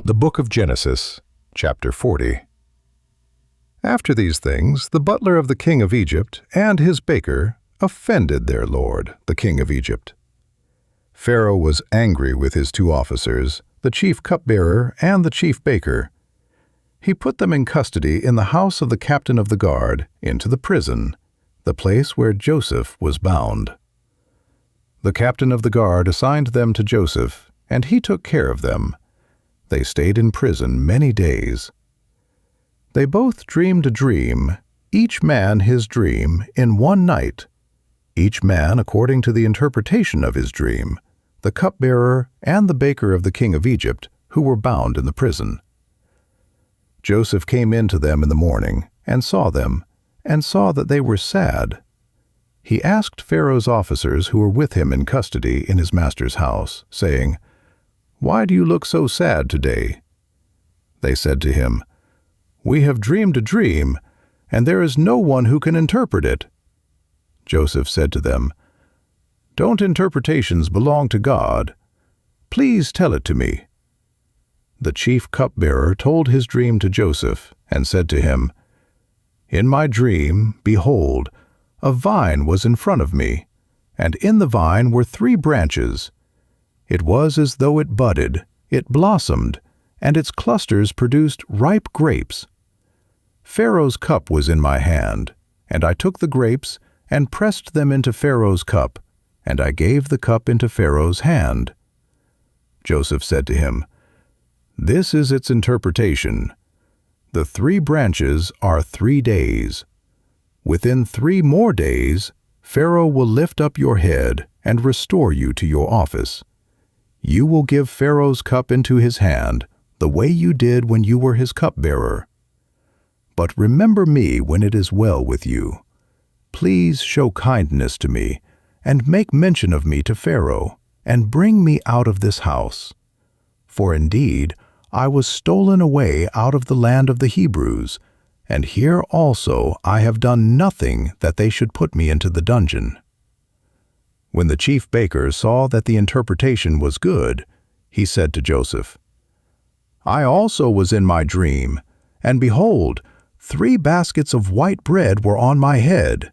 The Book of Genesis, chapter 40. After these things, the butler of the king of Egypt and his baker offended their lord, the king of Egypt. Pharaoh was angry with his two officers, the chief cupbearer and the chief baker. He put them in custody in the house of the captain of the guard, into the prison, the place where Joseph was bound. The captain of the guard assigned them to Joseph, and he took care of them. They stayed in prison many days. They both dreamed a dream, each man his dream, in one night, each man according to the interpretation of his dream, the cupbearer and the baker of the king of Egypt, who were bound in the prison. Joseph came in to them in the morning, and saw them, and saw that they were sad. He asked Pharaoh's officers who were with him in custody in his master's house, saying, "Why do you look so sad today?" They said to him, "We have dreamed a dream, and there is no one who can interpret it." Joseph said to them, "Don't interpretations belong to God? Please tell it to me." The chief cupbearer told his dream to Joseph, and said to him, "In my dream, behold, a vine was in front of me, and in the vine were 3 branches. It was as though it budded, it blossomed, and its clusters produced ripe grapes. Pharaoh's cup was in my hand, and I took the grapes and pressed them into Pharaoh's cup, and I gave the cup into Pharaoh's hand." Joseph said to him, "This is its interpretation. The 3 branches are 3 days. Within 3 more days, Pharaoh will lift up your head and restore you to your office. You will give Pharaoh's cup into his hand, the way you did when you were his cupbearer. But remember me when it is well with you. Please show kindness to me, and make mention of me to Pharaoh, and bring me out of this house. For indeed, I was stolen away out of the land of the Hebrews, and here also I have done nothing that they should put me into the dungeon." When the chief baker saw that the interpretation was good, he said to Joseph, "I also was in my dream, and behold, 3 baskets of white bread were on my head.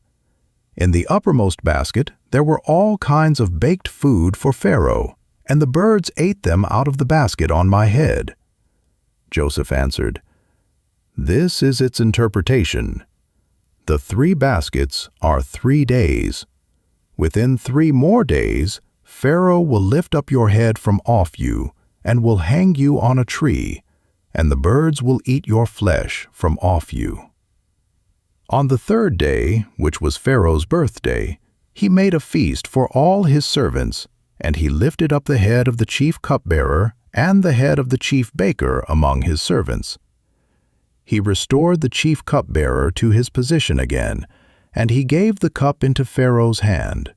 In the uppermost basket there were all kinds of baked food for Pharaoh, and the birds ate them out of the basket on my head." Joseph answered, "This is its interpretation. The 3 baskets are 3 days. Within 3 more days, Pharaoh will lift up your head from off you, and will hang you on a tree, and the birds will eat your flesh from off you." On the 3rd day, which was Pharaoh's birthday, he made a feast for all his servants, and he lifted up the head of the chief cupbearer and the head of the chief baker among his servants. He restored the chief cupbearer to his position again, and he gave the cup into Pharaoh's hand.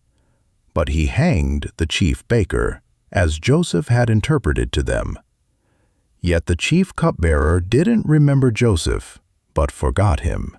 But he hanged the chief baker, as Joseph had interpreted to them. Yet the chief cupbearer didn't remember Joseph, but forgot him.